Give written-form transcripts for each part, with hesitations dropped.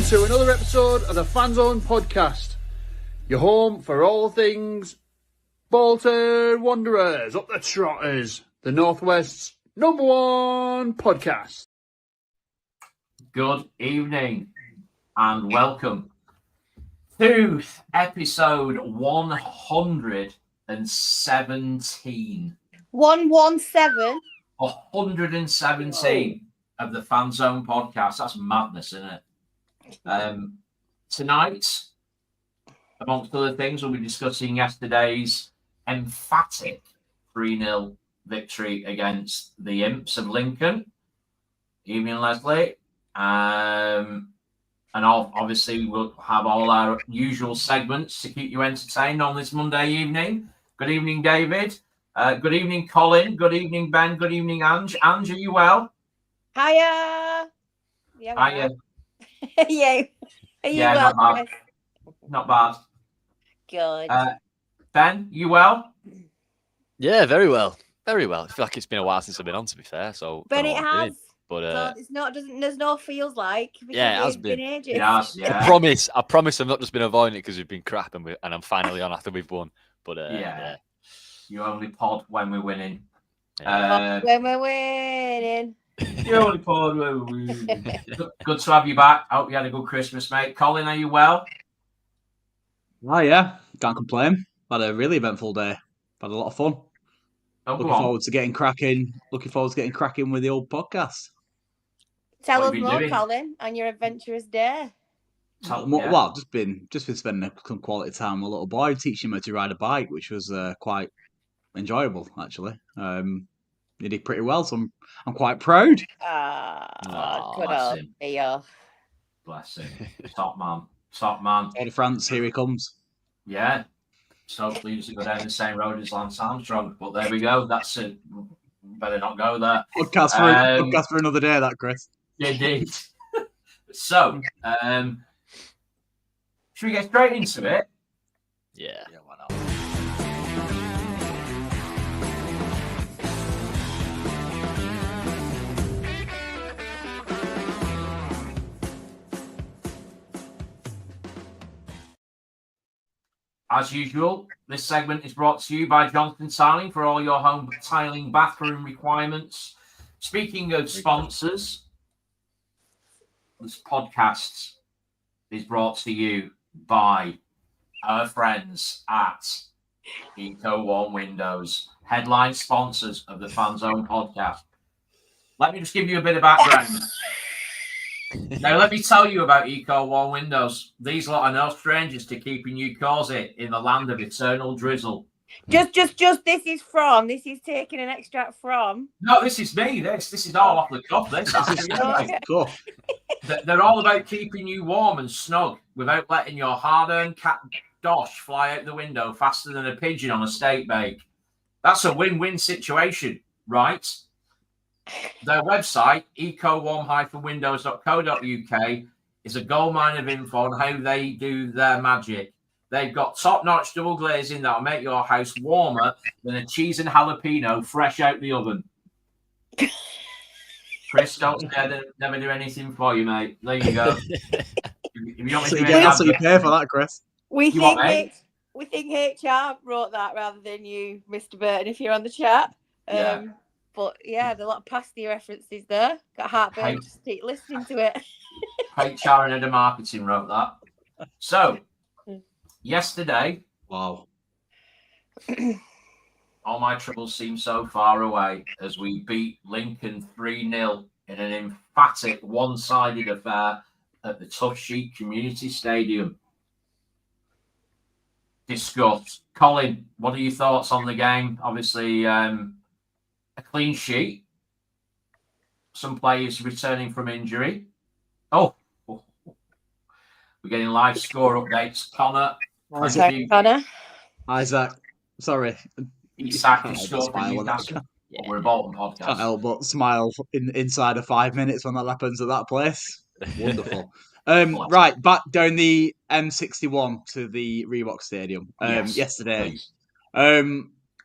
to another episode of the Fanzone podcast. Your home for all things Bolton Wanderers, up the Trotters, the Northwest's #1 podcast. Good evening and welcome to episode 117. 117? 117 of the Fanzone podcast. That's madness, isn't it? Tonight, amongst other things, we'll be discussing yesterday's emphatic 3-0 victory against the Imps of Lincoln. Evening, Leslie. And obviously, we'll have all our usual segments to keep you entertained on this Monday evening. Good evening, David. Good evening, Colin. Good evening, Ben. Good evening, Ange. Ange, are you well? Hiya. Yeah. Hiya. Yeah. Are you Yeah, well, not bad. Chris? Not bad. Good. Ben, you well? Yeah, very well. Very well. I feel like it's been a while since I've been on, to be fair. So, but don't know it what I'm doing. has. But So it's not. There's no feels like. Yeah, it has it's been. ages. Yes, yeah. I promise I've not just been avoiding it because we've been crap and I'm finally on after we've won. But yeah. You only pod when we're winning. When we're winning. You only pod when we're winning. Good to have you back. Hope you had a good Christmas, mate. Colin, are you well? Oh yeah, can't complain. Had a really eventful day. Had a lot of fun. Looking forward to getting cracking with the old podcast. Tell What us have you more, been doing? Colin, on your adventurous day. Well, just been spending some quality time with my little boy, teaching him how to ride a bike, which was quite enjoyable actually. He did pretty well, so I'm quite proud. Good bless old him. Theo. Bless him. Top man. Tour de France, here he comes. Yeah. So pleased to go down the same road as Lance Armstrong. But there we go. That's it. Better not go there. Podcast for another day, that, Chris. Indeed. So, should we get straight into it? Yeah, why not? As usual, this segment is brought to you by Johnston Tiling for all your home tiling bathroom requirements. Speaking of sponsors, this podcast is brought to you by our friends at Eco1 Windows, headline sponsors of the Fanzone podcast. Let me just give you a bit of background. Now, let me tell you about Eco1 Windows. These lot are no strangers to keeping you cozy in the land of eternal drizzle. Just this is taking an extract from. No, this is me. This is all off the cuff. This Cool. They're all about keeping you warm and snug without letting your hard-earned cat dosh fly out the window faster than a pigeon on a steak bake. That's a win-win situation, right? Their website, eco1-windows.co.uk, is a goldmine of info on how they do their magic. They've got top-notch double glazing that'll make your house warmer than a cheese and jalapeno fresh out the oven. Chris, don't never do anything for you, mate. There you go. If you don't That's what you pay for that, Chris. We think HR wrote that rather than you, Mr. Burton, if you're on the chat. Yeah. But yeah, there's a lot of pasty references there. Got heartburn just keep listening to it. HR and head of marketing wrote that. So, yesterday, Wow. all my troubles seem so far away as we beat Lincoln 3-0 in an emphatic one-sided affair at the Tough Sheet Community Stadium. Discuss. Colin, what are your thoughts on the game? Obviously, a clean sheet. Some players returning from injury. We're getting live score updates. Connor. Isaac. Sorry. Isak has scored for Newcastle. We're a Bolton podcast. Can't help but smile inside of 5 minutes when that happens at that place. Wonderful. Right, back down the M61 to the Reebok Stadium yesterday. Please.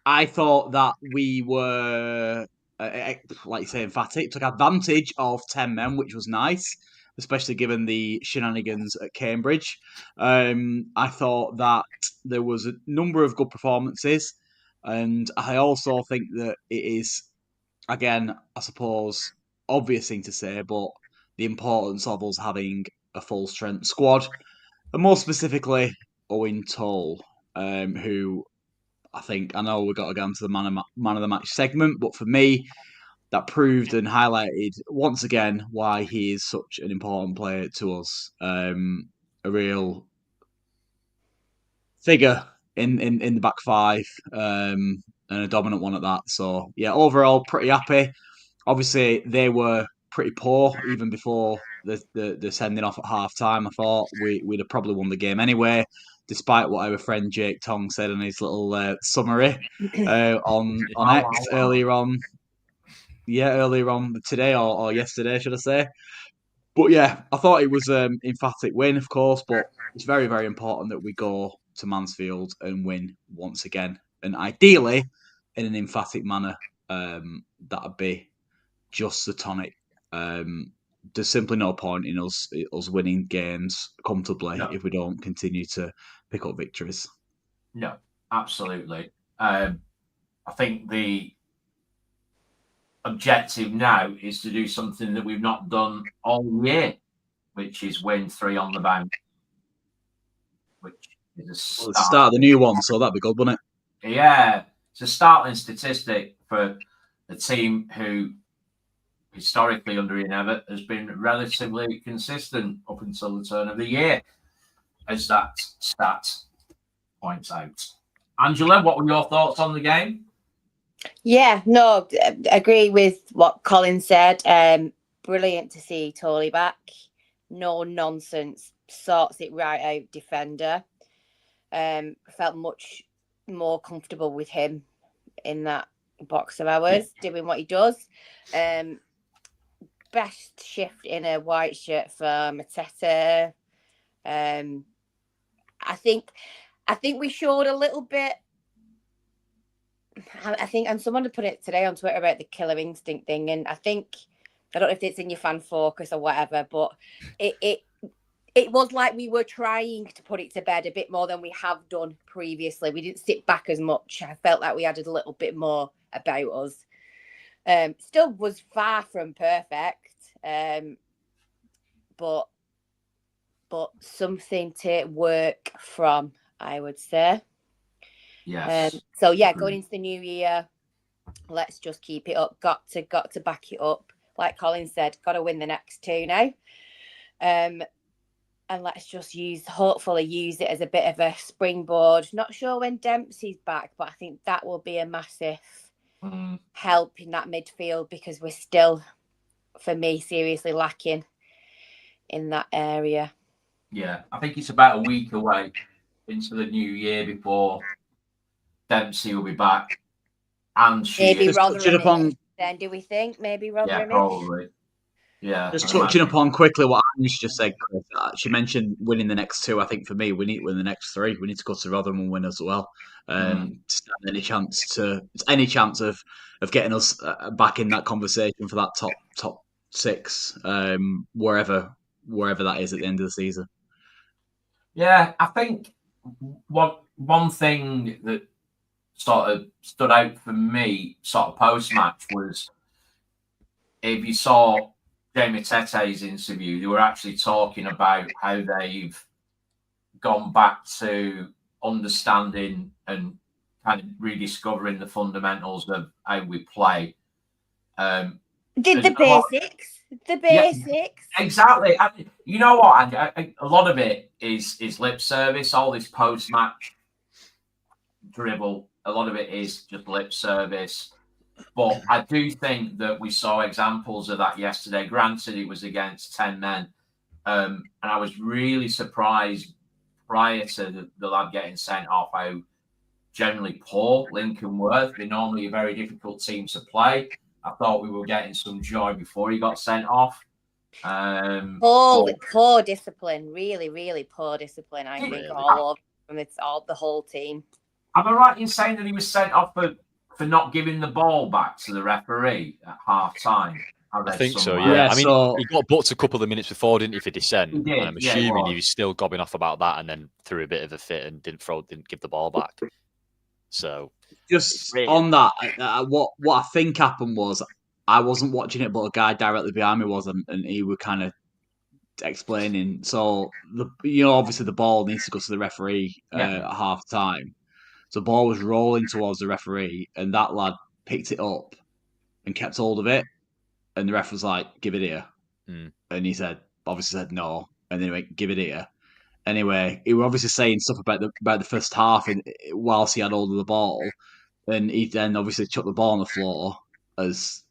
I thought that we were, like you say, emphatic, took advantage of 10 men, which was nice. especially given the shenanigans at Cambridge. I thought that there was a number of good performances, and I also think that it is, again, I suppose, obvious thing to say, but the importance of us having a full strength squad, and more specifically, Owen Toll, who I know we've got to go into the man of the match segment, but for me, that proved and highlighted once again why he is such an important player to us. A real figure in the back five, and a dominant one at that. So yeah, overall pretty happy. Obviously, they were pretty poor even before the sending off at half time. I thought we'd have probably won the game anyway, despite what our friend Jake Tong said in his little summary on X earlier on. Yeah, earlier on today or yesterday, should I say. But yeah, I thought it was an emphatic win, of course, but it's very, very important that we go to Mansfield and win once again. And ideally, in an emphatic manner, that'd be just the tonic. There's simply no point in us winning games comfortably if we don't continue to pick up victories. No, absolutely. I think the objective now is to do something that we've not done all year, which is win 3 on the bounce. Which is a start the new one, so that'd be good, wouldn't it? Yeah, it's a startling statistic for a team who historically under Ian Evatt has been relatively consistent up until the turn of the year, as that stat points out. Angela, what were your thoughts on the game? Yeah, no, agree with what Colin said. Brilliant to see Tolley back. No nonsense, sorts it right out defender. Felt much more comfortable with him in that box of ours, doing what he does. Best shift in a white shirt for Mateta. I think we showed a little bit. I think, and someone had put it today on Twitter about the killer instinct thing, and I don't know if it's in your fan focus or whatever, but it was like we were trying to put it to bed a bit more than we have done previously. We didn't sit back as much. I felt like we added a little bit more about us. Still was far from perfect, but something to work from, I would say. Yes. So yeah, going into the new year, let's just keep it up. Got to back it up. Like Colin said, got to win the next 2 now. And let's just hopefully use it as a bit of a springboard. Not sure when Dempsey's back, but I think that will be a massive help in that midfield, because we're still, for me, seriously lacking in that area. Yeah, I think it's about a week away into the new year before Dempsey will be back. And maybe Rotherham then, do we think? Maybe Rotherham? Yeah, probably. Yeah. Just touching upon quickly what Ange just said, Chris. She mentioned winning the next 2. I think for me, we need to win the next 3. We need to go to Rotherham and win as well. Any chance of getting us back in that conversation for that top 6, wherever that is at the end of the season. Yeah, I think one thing that sort of stood out for me, sort of post-match, was if you saw Jamie Tete's interview, they were actually talking about how they've gone back to understanding and kind of rediscovering the fundamentals of how we play. Did the basics. The basics. Yeah, exactly. And you know what? A lot of it is lip service, all this post-match dribble. A lot of it is just lip service. But I do think that we saw examples of that yesterday. Granted, it was against 10 men. And I was really surprised prior to the lad getting sent off how generally poor Lincoln were. They're normally a very difficult team to play. I thought we were getting some joy before he got sent off. Poor discipline. Really, really poor discipline, I think, all over from the whole team. Am I right in saying that he was sent off for not giving the ball back to the referee at half time? I think so, somewhere. yeah. I mean, he got booked a couple of minutes before, didn't he, for dissent? He did, and I'm assuming he was still gobbing off about that, and then threw a bit of a fit and didn't give the ball back. So, just on that, what I think happened was I wasn't watching it, but a guy directly behind me was, and he was kind of explaining. So obviously the ball needs to go to the referee at half time. So the ball was rolling towards the referee, and that lad picked it up and kept hold of it, and the ref was like, "Give it here," and he obviously said no, and then he went, "Give it here." Anyway, he was obviously saying stuff about the first half, whilst he had hold of the ball, and he then obviously chucked the ball on the floor as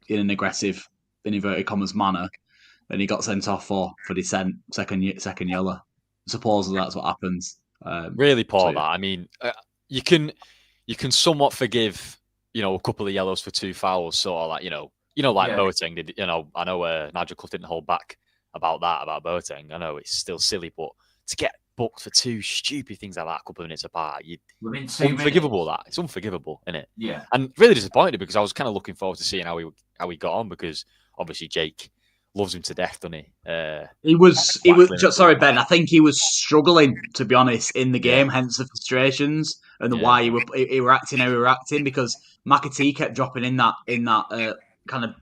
in an aggressive, in inverted commas, manner, and he got sent off for dissent, second yellow. Supposedly that's what happens. Really poor that. I mean, you can somewhat forgive, a couple of yellows for 2 fouls, sort of like, like Boateng did. I know Nigel Clough didn't hold back about Boateng. I know it's still silly, but to get booked for 2 stupid things like that a couple of minutes apart, unforgivable. It's unforgivable, isn't it? Yeah. And really disappointed because I was kind of looking forward to seeing how he got on, because obviously Jake loves him to death, doesn't he? He was. Sorry, Ben. I think he was struggling, to be honest, in the game. Hence the frustrations and why he were acting how he were acting, because McAtee kept dropping in that kind of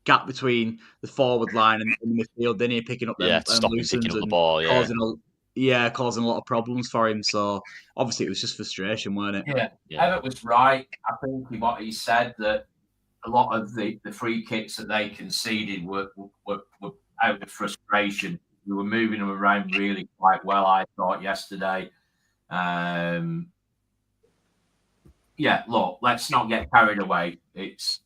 gap between the forward line and the midfield. Then he picking up them loose picking up the ball, causing a lot of problems for him. So obviously it was just frustration, weren't it? Yeah. Emmett was right. I think what he said, that a lot of the free kicks that they conceded were out of frustration. We were moving them around really quite well, I thought, yesterday. Look, let's not get carried away. It's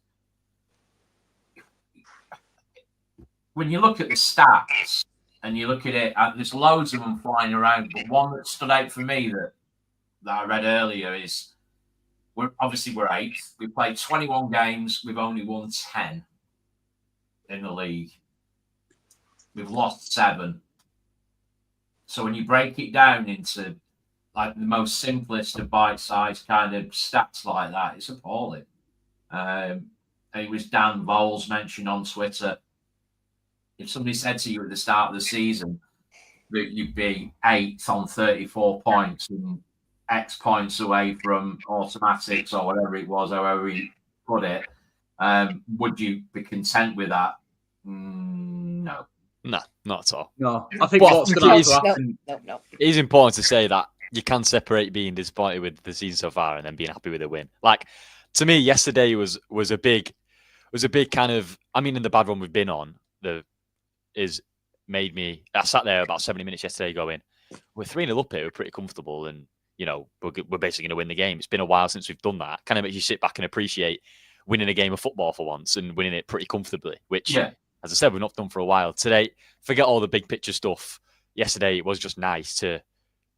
when you look at the stats and you look at it, there's loads of them flying around, but one that stood out for me that I read earlier is we're 8th. We played 21 games. We've only won 10 in the league. We've lost 7. So when you break it down into like the most simplest of bite-sized kind of stats like that, it's appalling. It was Dan Bowles mentioned on Twitter. If somebody said to you at the start of the season that you'd be 8th on 34 points and X points away from automatics or whatever it was, however he put it, would you be content with that? No. No, not at all. No, I think what's going to happen. No. It is important to say that you can separate being disappointed with the season so far and then being happy with a win. Like, to me, yesterday was a big kind of. I mean, in the bad run we've been on, I sat there about 70 minutes yesterday going, we're 3-0 up here, we're pretty comfortable, and we're basically going to win the game. It's been a while since we've done that. Kind of makes you sit back and appreciate winning a game of football for once and winning it pretty comfortably, which, as I said, we've not done for a while. Today, forget all the big picture stuff. Yesterday, it was just nice to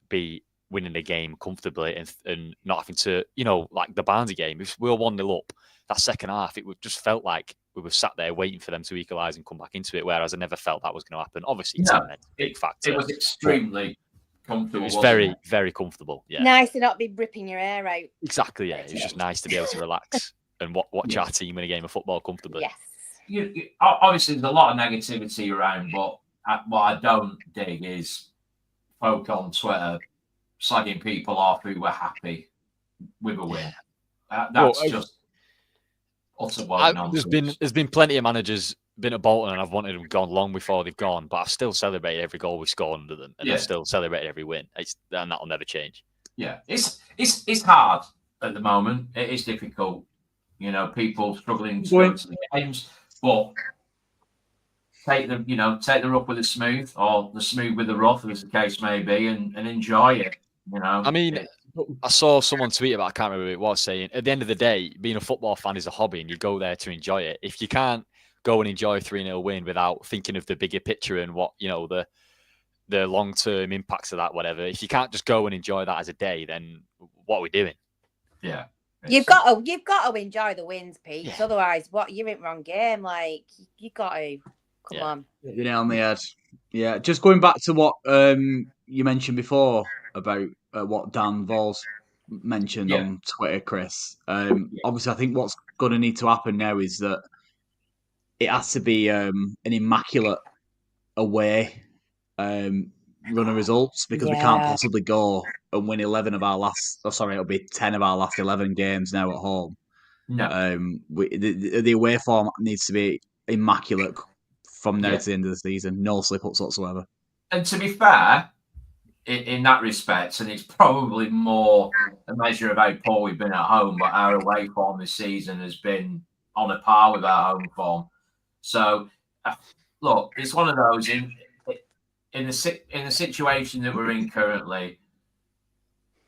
be winning the game comfortably and not having to, like the Barnsley game, if we were 1-0 up, that second half, it just felt like we were sat there waiting for them to equalise and come back into it, whereas I never felt that was going to happen. Obviously, it's a big factor. It was extremely comfortable. It was very, very comfortable. Yeah, nice to not be ripping your hair out. Exactly. Yeah, it was just nice to be able to relax and watch our team win a game of football comfortably. Yes. Obviously, there's a lot of negativity around, but what I don't dig is folk on Twitter slagging people off who were happy with a win. That's just utter nonsense. There's been plenty of managers been at Bolton and I've wanted them gone long before they've gone, but I've still celebrated every goal we score under them, and I've still celebrated every win. And that'll never change. Yeah, it's hard at the moment. It is difficult. People struggling to go to the games, but take the rough with the smooth, or the smooth with the rough, as the case may be, and enjoy it. I mean, I saw someone tweet about, I can't remember who it was, saying at the end of the day, being a football fan is a hobby and you go there to enjoy it. If you can't go and enjoy a 3-0 win without thinking of the bigger picture and what, the long-term impacts of that, whatever, if you can't just go and enjoy that as a day, then what are we doing? Yeah. You've got to enjoy the wins, Pete. Yeah. Otherwise, you're in wrong game. Like, you got to. Come on. You nailed on the head. Yeah, just going back to what you mentioned before about what Dan Vols mentioned on Twitter, Chris. Obviously, I think what's going to need to happen now is that it has to be an immaculate away run of results because we can't possibly go and win 11 of our last. Oh, sorry, it'll be 10 of our last 11 games now at home. No. The away form needs to be immaculate from now Yeah. to the end of the season. No slip-ups whatsoever. And to be fair, in that respect, and it's probably more a measure of how poor we've been at home, but our away form this season has been on a par with our home form. So, look, it's one of those in the situation that we're in currently.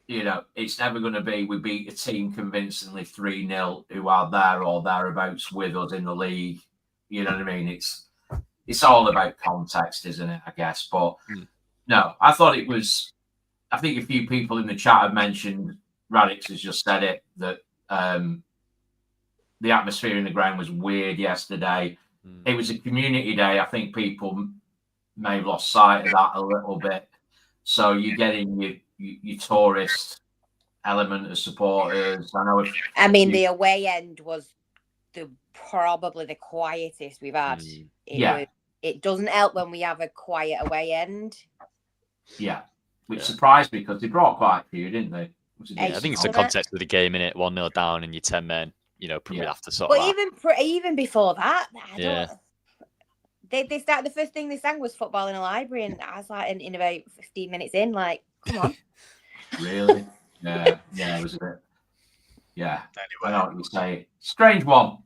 You know, it's never going to be we beat a team convincingly 3-0 who are there or thereabouts with us in the league. You know what I mean? It's all about context, isn't it? I guess, but. No, I thought it was. I think a few people in the chat have mentioned. Radix has just said it that the atmosphere in the ground was weird yesterday. It was a community day. I think people may have lost sight of that a little bit. So you're getting your tourist element of supporters. I know. The away end was probably the quietest we've had. It doesn't help when we have a quiet away end. Yeah, which surprised me because they brought quite a few, didn't they? I think it's the context of the game, innit? 1-0 down and your 10 men, probably have to sort of. But even before that, they started. The first thing they sang was "Football in a Library," and I was like, in about 15 minutes in, like, come on. Really? Yeah, it was a bit. Yeah, anyway. I know what you say. Strange one,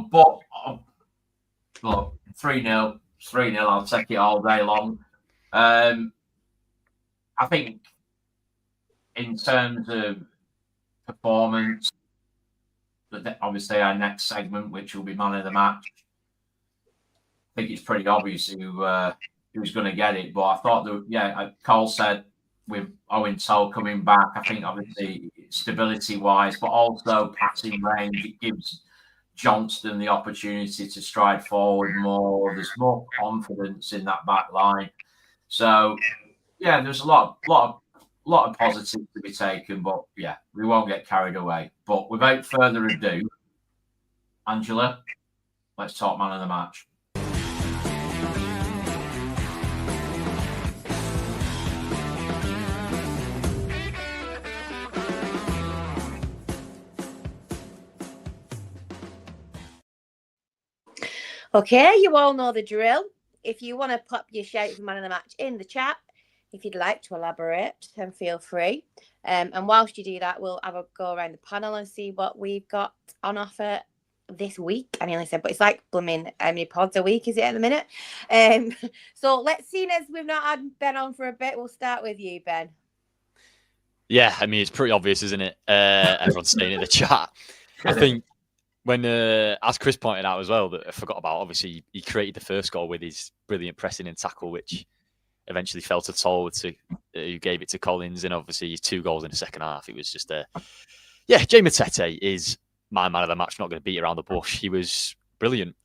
but look, 3-0, I'll take it all day long. I think in terms of performance, obviously our next segment, which will be man of the match, I think it's pretty obvious who's going to get it. But I thought Cole said with Owen Toll coming back, I think obviously stability-wise, but also passing range, it gives Johnston the opportunity to stride forward more. There's more confidence in that back line. So, yeah, there's a lot of positives to be taken, but yeah, we won't get carried away. But without further ado, Angela, let's talk man of the match. Okay, you all know the drill. If you want to pop your shout for man of the match in the chat, if you'd like to elaborate, then feel free. And whilst you do that, we'll have a go around the panel and see what we've got on offer this week. I nearly said, but it's like blooming how many pods a week is it at the minute? So let's see, as we've not had Ben on for a bit, we'll start with you, Ben. Yeah, it's pretty obvious, isn't it? Everyone's saying in the chat. I think when, as Chris pointed out as well, that I forgot about, obviously he created the first goal with his brilliant pressing and tackle, which eventually fell to Toll, who gave it to Collins, and obviously his 2 goals in the second half. It was just Jay Matete is my man of the match. Not going to beat around the bush. He was brilliant.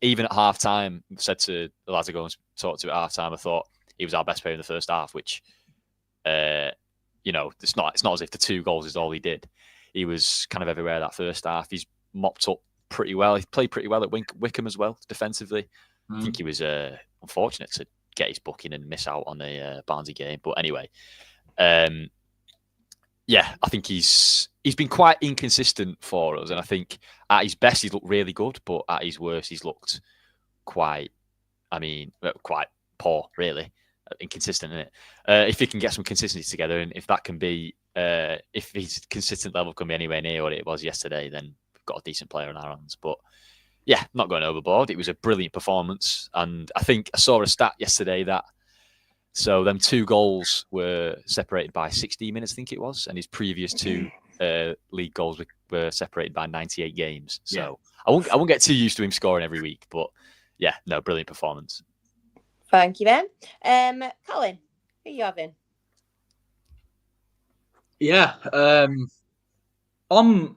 Even at half time, said to the lads I go and talked to at half time, I thought he was our best player in the first half, which, it's not as if the 2 goals is all he did. He was kind of everywhere that first half. He's mopped up pretty well. He played pretty well at Wickham as well, defensively. I think he was unfortunate to get his booking and miss out on the Barnsley game. But anyway, I think he's been quite inconsistent for us. And I think at his best, he's looked really good. But at his worst, he's looked quite poor, really. Inconsistent, isn't it? If he can get some consistency together, and if that can be, if his consistent level can be anywhere near what it was yesterday, then we've got a decent player on our hands. But yeah, not going overboard. It was a brilliant performance. And I think I saw a stat yesterday that them 2 goals were separated by 16 minutes, I think it was. And his previous 2 league goals were separated by 98 games. So I won't get too used to him scoring every week. But yeah, no, brilliant performance. Thank you, Ben. Colin, who are you having? Yeah, on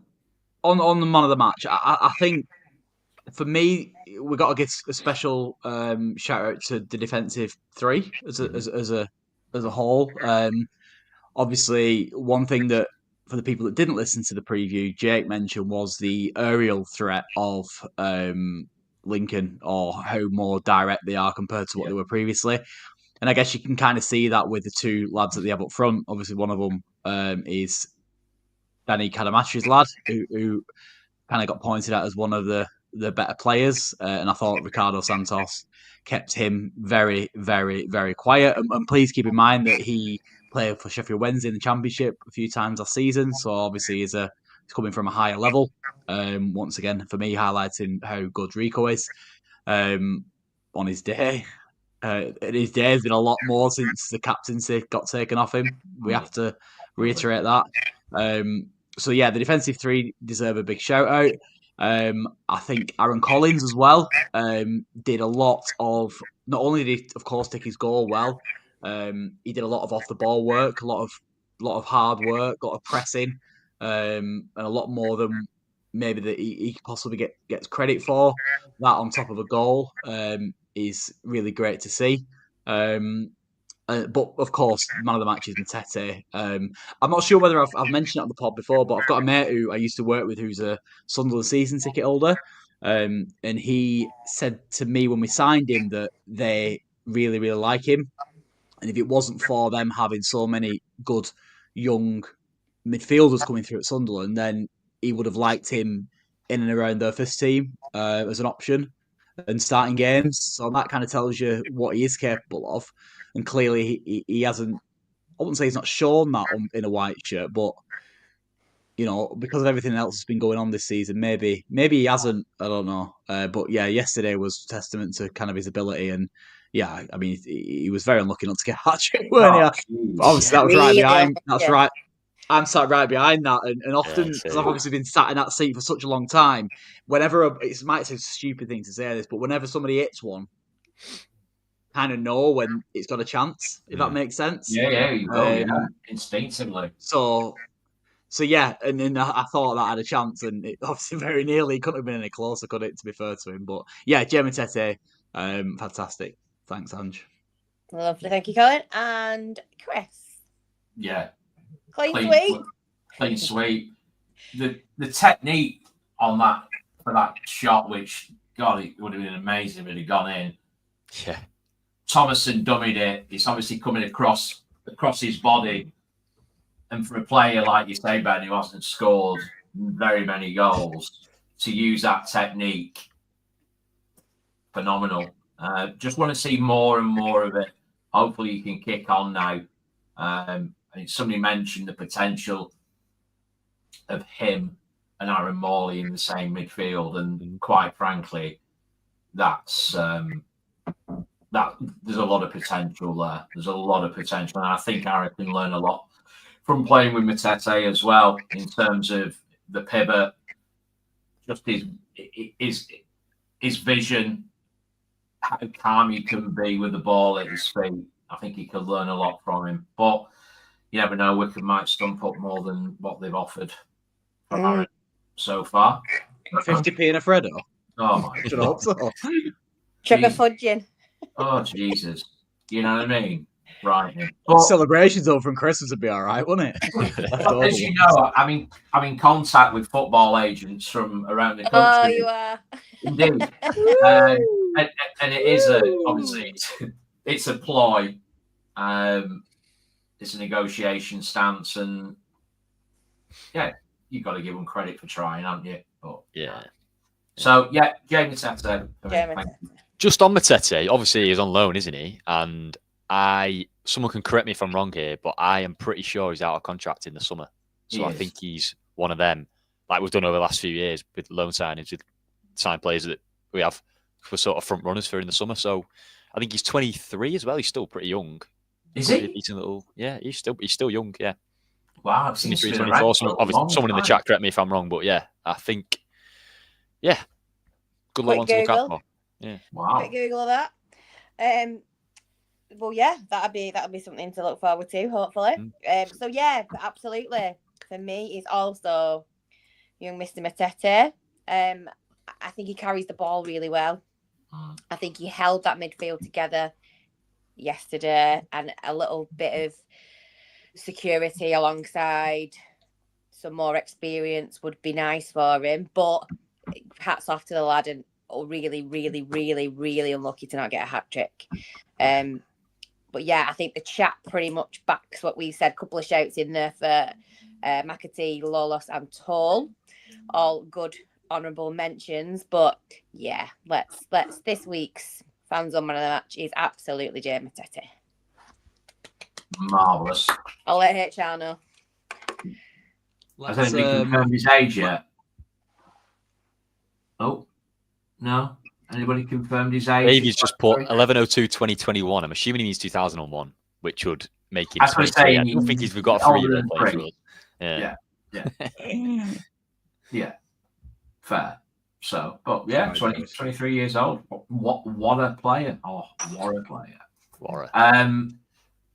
the man of the match, I think for me, we got to give a special shout out to the defensive 3 as a whole. Obviously, one thing that for the people that didn't listen to the preview, Jake mentioned was the aerial threat of Lincoln, or how more direct they are compared to what they were previously. And I guess you can kind of see that with the two lads that they have up front. Obviously, one of them is Danny Kadamatri's lad, who kind of got pointed at as one of the better players. And I thought Ricardo Santos kept him very, very, very quiet. And please keep in mind that he played for Sheffield Wednesday in the Championship a few times last season. So obviously he's coming from a higher level. Once again, for me, highlighting how good Rico is on his day. His day has been a lot more since the captaincy got taken off him. We have to reiterate that. So yeah, the defensive three deserve a big shout out. I think Aaron Collins as well did a lot of. Not only did he, of course, take his goal well, he did a lot of off the ball work, a lot of hard work, a lot of pressing, and a lot more than maybe that he possibly gets credit for. That on top of a goal is really great to see. But of course, man of the match is Matete. I'm not sure whether I've mentioned it on the pod before, but I've got a mate who I used to work with who's a Sunderland season ticket holder. And he said to me when we signed him that they really, really like him. And if it wasn't for them having so many good young midfielders coming through at Sunderland, then he would have liked him in and around their first team as an option and starting games. So that kind of tells you what he is capable of. And clearly he hasn't, I wouldn't say he's not shown that in a white shirt, but, you know, because of everything else that's been going on this season, maybe he hasn't, I don't know. But yeah, yesterday was testament to kind of his ability. And yeah, I mean, he was very unlucky not to get a hat-trick, weren't he? Obviously, that was right behind, that's right. I'm sat right behind that, and often, because I've obviously been sat in that seat for such a long time, whenever, it might seem a stupid thing to say this, but whenever somebody hits one, kind of know when it's got a chance, if that makes sense. Yeah, you will, instinctively. So yeah, and then I thought that had a chance, and it obviously very nearly couldn't have been any closer, could it, to be fair to him. But yeah, Jamie Tete, fantastic. Thanks, Ange. Lovely, thank you, Colin. And Chris. Yeah. Clean sweep. The technique on that for that shot, which God, it would have been amazing if it had gone in. Yeah. Thomason dummied it. It's obviously coming across his body, and for a player like you say, Ben, who hasn't scored very many goals, to use that technique, phenomenal. Just want to see more and more of it. Hopefully, you can kick on now. Somebody mentioned the potential of him and Aaron Morley in the same midfield, and quite frankly, that's that there's a lot of potential there. There's a lot of potential, and I think Aaron can learn a lot from playing with Matete as well in terms of the pivot, just his vision, how calm he can be with the ball at his feet. I think he could learn a lot from him, but you never know. Wicked might stump up more than what they've offered from Aaron so far. 50p in a Freddo. Oh my God! Trick or fudging. Oh Jesus! You know what I mean? Right. Celebrations over from Christmas would be all right, wouldn't it? As you know, I'm in contact with football agents from around the country. Oh, you are. Indeed. And it is obviously it's a ploy. It's a negotiation stance, and yeah, you've got to give them credit for trying, haven't you? But yeah. So yeah, Jamie Matete. Just on Matete, obviously he's on loan, isn't he? And someone can correct me if I'm wrong here, but I am pretty sure he's out of contract in the summer. So I think he's one of them, like we've done over the last few years with loan signings, with signed players that we have for sort of front runners for in the summer. So I think he's 23 as well. He's still pretty young. Is he? He's still young. Yeah. Wow. 23, 24. Someone in the chat correct me if I'm wrong, but yeah, I think, yeah, good luck on to look out for. Yeah. Wow. Quick Google of that. Well, yeah, that'd be something to look forward to, hopefully. So yeah, absolutely. For me, it's also young Mr. Matete. I think he carries the ball really well. I think he held that midfield together yesterday, and a little bit of security alongside some more experience would be nice for him. But hats off to the lad, and really, really, really, really unlucky to not get a hat-trick. But yeah, I think the chat pretty much backs what we said. A couple of shouts in there for McAtee, Lolos and Tall. All good honourable mentions. But yeah, let's this week's Fanzone man of the match is absolutely Jay Matete. Marvellous. I'll let HR know. Has anybody confirmed his age yet? Oh, no. Anybody confirmed his age? Davey's just put 11/02/2021. I'm assuming he means 2001, which would make him. I was going to say, I don't think we've got a 3-year-old player for us. Yeah. Yeah. Fair. So, but yeah, 23 years old. What a player. Oh, what a player.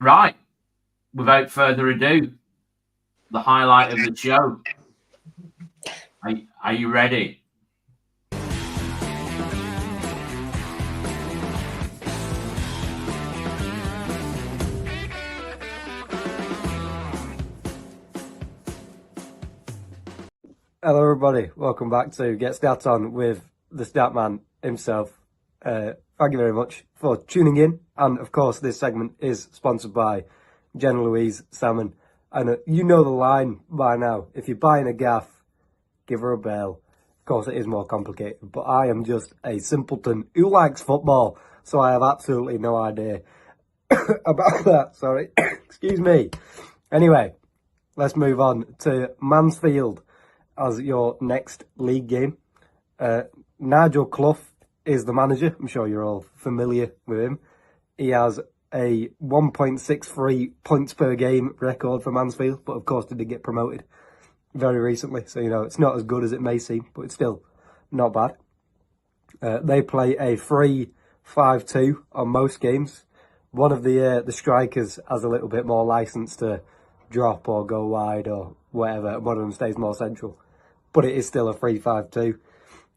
Right. Without further ado, the highlight of the show. Are you ready? Hello, everybody. Welcome back to Get Stat On with the Statman himself. Thank you very much for tuning in. And, of course, this segment is sponsored by Jen Louise Salmon. And you know the line by now. If you're buying a gaff, give her a bell. Of course, it is more complicated. But I am just a simpleton who likes football. So I have absolutely no idea about that. Sorry. Excuse me. Anyway, let's move on to Mansfield as your next league game. Nigel Clough is the manager. I'm sure you're all familiar with him. He has a 1.63 points per game record for Mansfield, but of course they did get promoted very recently, so it's not as good as it may seem, but it's still not bad. They play a 3-5-2 on most games. One of the strikers has a little bit more license to drop or go wide or whatever. One of them stays more central, but it is still a 3-5-2.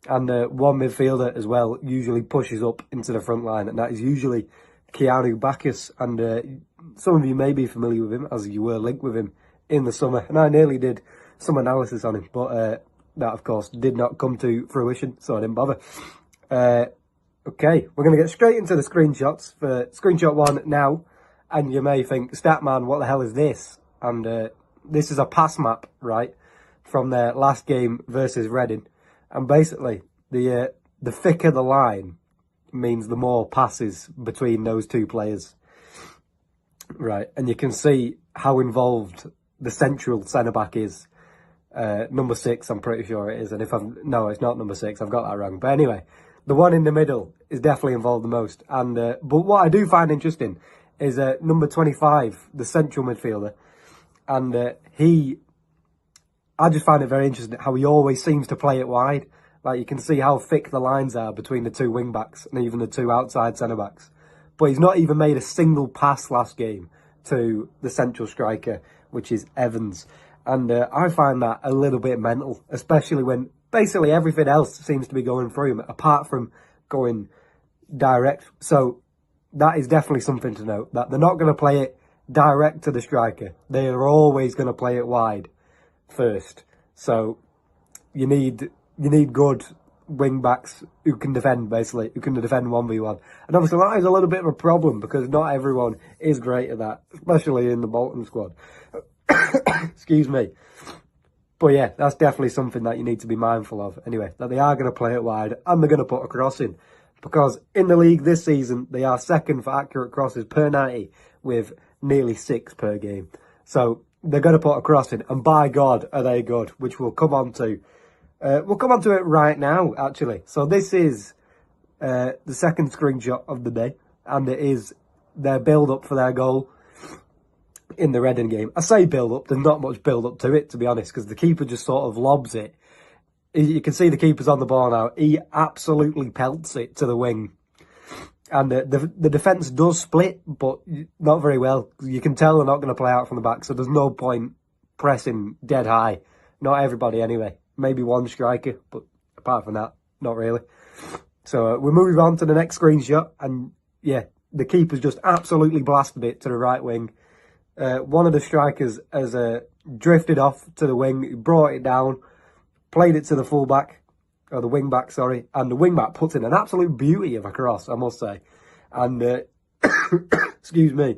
And one midfielder as well usually pushes up into the front line, and that is usually Keanu Bacchus. And some of you may be familiar with him, as you were linked with him in the summer. And I nearly did some analysis on him, but that, of course, did not come to fruition, so I didn't bother. Okay, we're going to get straight into the screenshots for screenshot one now. And you may think, Statman, what the hell is this? And this is a pass map, right, from their last game versus Reading. And basically, the thicker the line means the more passes between those two players. Right, and you can see how involved the central centre-back is. Number 6, I'm pretty sure it is. And no, it's not number 6, I've got that wrong. But anyway, the one in the middle is definitely involved the most. And but what I do find interesting is number 25, the central midfielder. And I just find it very interesting how he always seems to play it wide. Like, you can see how thick the lines are between the two wing-backs and even the two outside centre-backs. But he's not even made a single pass last game to the central striker, which is Evans. And I find that a little bit mental, especially when basically everything else seems to be going through him, apart from going direct. So that is definitely something to note, that they're not going to play it direct to the striker. They are always going to play it wide first. So you need good wing backs who can defend, basically, who can defend 1v1. And obviously that is a little bit of a problem because not everyone is great at that, especially in the Bolton squad. Excuse me. But yeah, that's definitely something that you need to be mindful of. Anyway, that they are going to play it wide and they're going to put a cross in. Because in the league this season, they are second for accurate crosses per 90 with nearly 6 per game. So they're going to put a cross in, and by God, are they good, which we'll come on to. We'll come on to it right now, actually. So this is the second screenshot of the day, and it is their build-up for their goal in the Reading game. I say build-up, there's not much build-up to it, to be honest, because the keeper just sort of lobs it. You can see the keeper's on the ball now. He absolutely pelts it to the wing. And the defence does split, but not very well. You can tell they're not going to play out from the back, so there's no point pressing dead high. Not everybody, anyway. Maybe one striker, but apart from that, not really. So we're moving on to the next screenshot, and yeah, the keeper's just absolutely blasted it to the right wing. One of the strikers has drifted off to the wing, brought it down, played it to the fullback, or the wing back, sorry, and the wing back puts in an absolute beauty of a cross, I must say. And excuse me,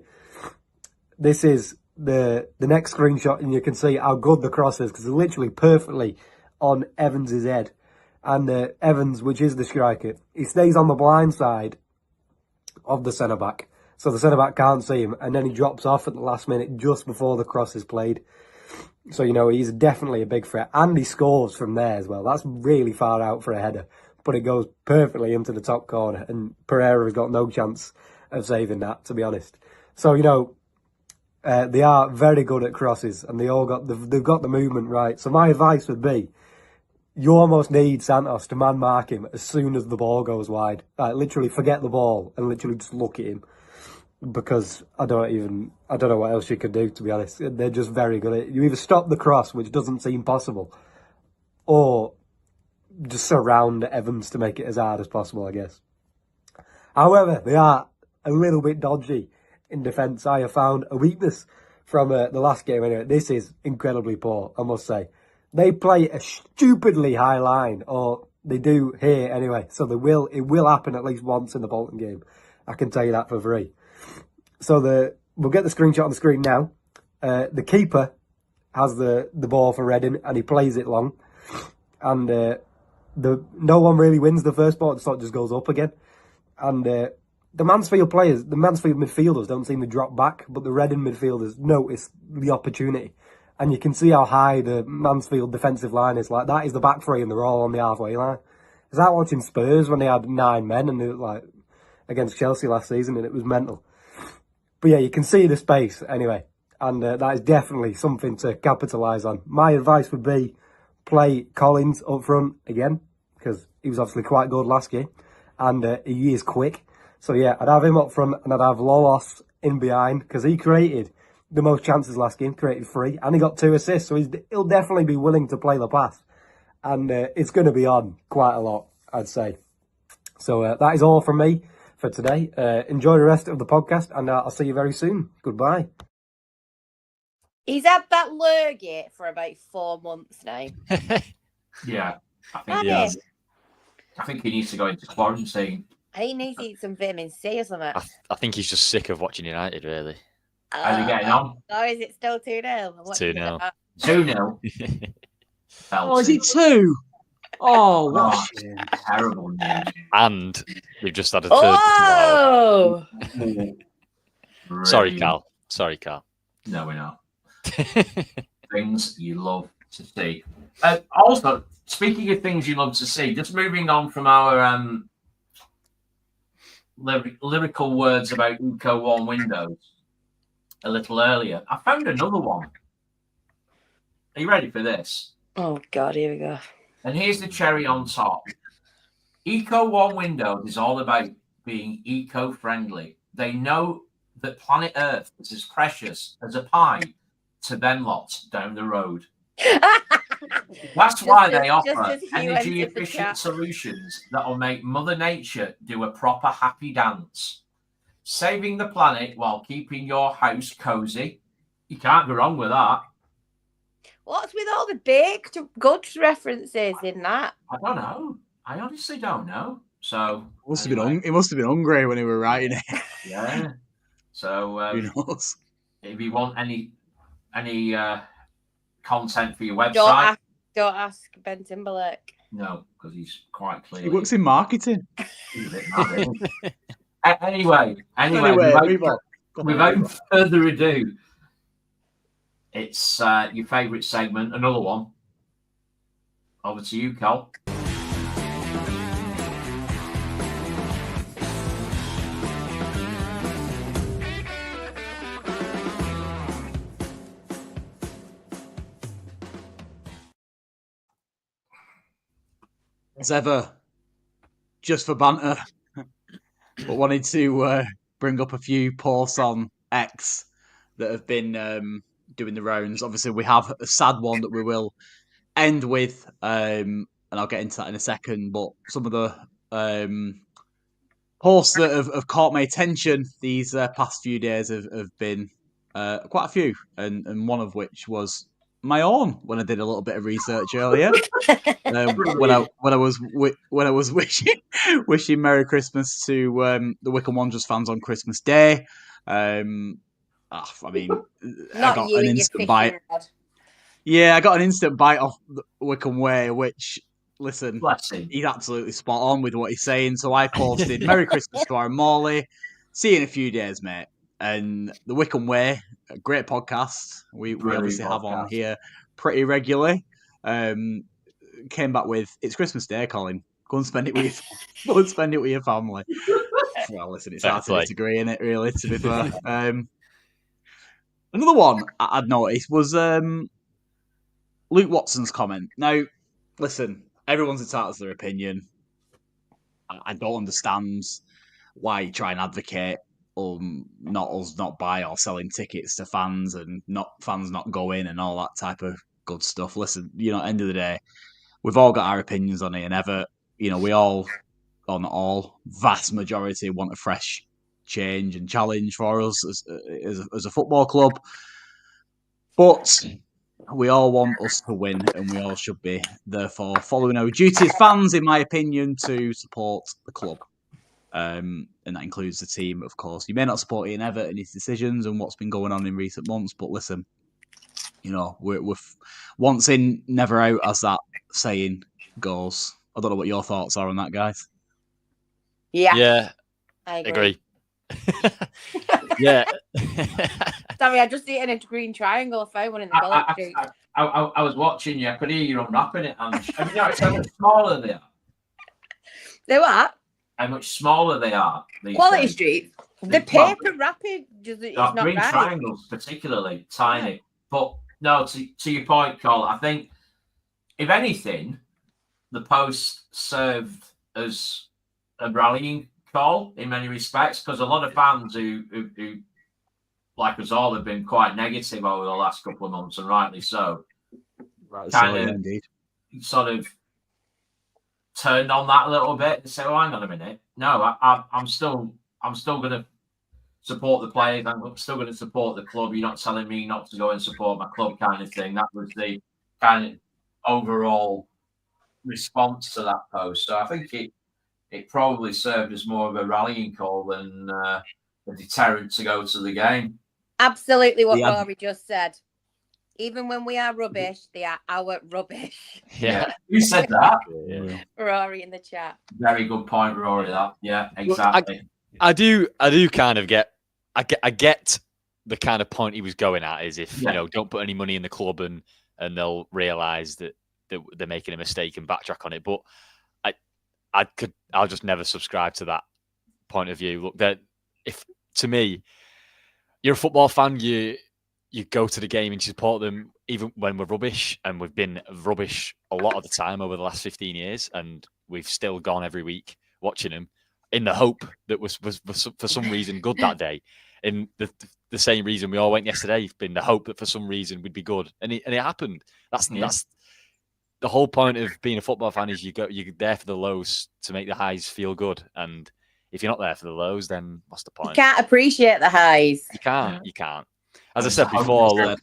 this is the next screenshot, and you can see how good the cross is because it's literally perfectly on Evans's head. And Evans, which is the striker, he stays on the blind side of the centre back, so the centre back can't see him, and then he drops off at the last minute just before the cross is played. So, you know, he's definitely a big threat. And he scores from there as well. That's really far out for a header. But it goes perfectly into the top corner. And Pereira has got no chance of saving that, to be honest. So, you know, they are very good at crosses. And they've got the movement right. So my advice would be, you almost need Santos to man-mark him as soon as the ball goes wide. Like, literally forget the ball and literally just look at him. Because I don't know what else you could do, to be honest. They're just very good at it. You either stop the cross, which doesn't seem possible, or just surround Evans to make it as hard as possible, I guess. However, they are a little bit dodgy in defence. I have found a weakness from the last game anyway. This is incredibly poor, I must say. They play a stupidly high line, or they do here anyway, so it will happen at least once in the Bolton game. I can tell you that for free. So we'll get the screenshot on the screen now. The keeper has the ball for Reading and he plays it long. And no one really wins the first ball, so it just goes up again. And the Mansfield midfielders don't seem to drop back, but the Reading midfielders notice the opportunity. And you can see how high the Mansfield defensive line is. Like, that is the back three and they're all on the halfway line. It's like watching Spurs when they had 9 men and they were like against Chelsea last season, and it was mental. But yeah, you can see the space anyway, and that is definitely something to capitalise on. My advice would be play Collins up front again, because he was obviously quite good last game, and he is quick. So yeah, I'd have him up front, and I'd have Lolos in behind, because he created the most chances last game, created 3, and he got 2 assists, so he'll definitely be willing to play the pass. And it's going to be on quite a lot, I'd say. So that is all from me for today. Enjoy the rest of the podcast, and I'll see you very soon. Goodbye. He's had that lurgy for about 4 months now. Yeah, I think he needs to go into quarantine. He needs to eat some vitamin C or something. I think he's just sick of watching United, really. How's he getting on? Or is it still 2-0? 2-0. 2-0. Oh, is it 2? Oh, what a shame. Terrible news. And they've just had a third. Oh! Sorry, Carl. No, we're not. Things you love to see. Also, speaking of things you love to see, just moving on from our lyrical words about Eco-1 windows a little earlier, I found another one. Are you ready for this? Oh, God, here we go. And here's the cherry on top. Eco-1 Windows is all about being eco-friendly. They know that planet Earth is as precious as a pie to them lots down the road. That's why they offer energy-efficient solutions that will make Mother Nature do a proper happy dance. Saving the planet while keeping your house cozy. You can't go wrong with that. What's with all the baked goods references in that? I don't know. I honestly don't know. So he must have been hungry when he were writing it. Yeah. So who knows? If you want any content for your website, don't ask Ben Timberlake. No, because he's quite clear. He works in marketing. He's a bit mad, isn't he? Anyway, without further ado, it's your favourite segment, another one. Over to you, Cal. As ever, just for banter, but wanted to bring up a few posts on X that have been doing the rounds. Obviously, we have a sad one that we will end with, and I'll get into that in a second. But some of the posts that have caught my attention these past few days have been quite a few, and one of which was my own when I did a little bit of research earlier. When I was wishing Merry Christmas to the Wycombe Wanderers fans on Christmas Day. I mean, I got an instant bite. Yeah, I got an instant bite off Wycombe Way, which, listen, he's absolutely spot on with what he's saying. So I posted, Merry Christmas to Aaron Morley. See you in a few days, mate. And the Wycombe Way, a great podcast. We obviously have on here pretty regularly. Came back with, it's Christmas Day, Colin. Go and spend it with your family. Well, listen, it's hard to disagree, isn't it, really, to be fair. Another one I'd noticed was Luke Watson's comment. Now, listen, everyone's entitled to their opinion. I don't understand why you try and advocate not buy or selling tickets to fans and fans not going and all that type of good stuff. Listen, at the end of the day, we've all got our opinions on it, and we all, or not all, vast majority want a fresh change and challenge for us as a football club. But we all want us to win, and we all should be, therefore, following our duty as fans, in my opinion, to support the club. And that includes the team, of course. You may not support Ian Evatt and his decisions and what's been going on in recent months, but listen, we're once in, never out, as that saying goes. I don't know what your thoughts are on that, guys. Yeah, I agree. Yeah. Sorry, I just eaten a green triangle if I won in the Bolton Street. I was watching you. I could hear you unwrapping it. And it's how much smaller they are. They're what? How much smaller they are. Quality Street. The paper wrapping is not green right. triangles, particularly tiny. Yeah. But no, to your point, Cole, I think if anything, the post served as a rallying call in many respects, because a lot of fans who like us all have been quite negative over the last couple of months, and rightly so. Indeed. Sort of turned on that a little bit and said, "Oh, hang on a minute. No, I'm still going to support the players. I'm still going to support the club. You're not telling me not to go and support my club," kind of thing. That was the kind of overall response to that post. So I think it probably served as more of a rallying call than a deterrent to go to the game. Absolutely what Rory just said. Even when we are rubbish, they are our rubbish. Yeah. Who said that? Yeah. Rory in the chat. Very good point, Rory, that. Yeah, exactly. I do kind of get the kind of point he was going at, is if, don't put any money in the club and they'll realise that they're making a mistake and backtrack on it. But I'll just never subscribe to that point of view. Look, that if, to me, you're a football fan, you go to the game and support them even when we're rubbish, and we've been rubbish a lot of the time over the last 15 years, and we've still gone every week watching them in the hope that was for some reason good that day. In the same reason we all went yesterday, in the hope that for some reason we'd be good, and it happened. That's the whole point of being a football fan, is you're there for the lows to make the highs feel good, and if you're not there for the lows, then what's the point? You can't appreciate the highs. You can't. As I said before, look,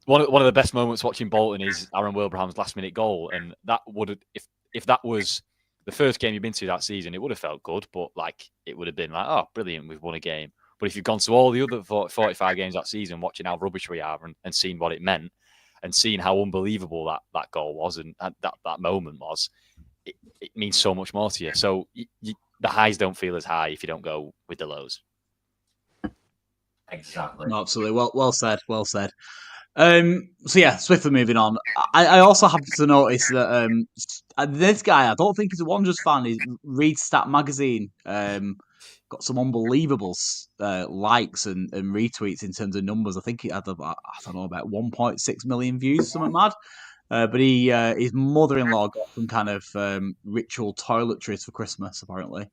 one of the best moments watching Bolton is Aaron Wilbraham's last-minute goal, and that would, if that was the first game you've been to that season, it would have felt good, but it would have been like, oh, brilliant, we've won a game. But if you've gone to all the other 45 games that season, watching how rubbish we are and seeing what it meant, and seeing how unbelievable that goal was and that moment was, it means so much more to you. So the highs don't feel as high if you don't go with the lows. Exactly. No, absolutely. Well said. Well said. So yeah, swiftly moving on. I also have to notice that this guy, I don't think he's a Wanderers fan. He reads Stat Magazine. Got some unbelievable likes and retweets in terms of numbers. I think he had about 1.6 million views, something mad. But his mother-in-law got some kind of ritual toiletries for Christmas, apparently.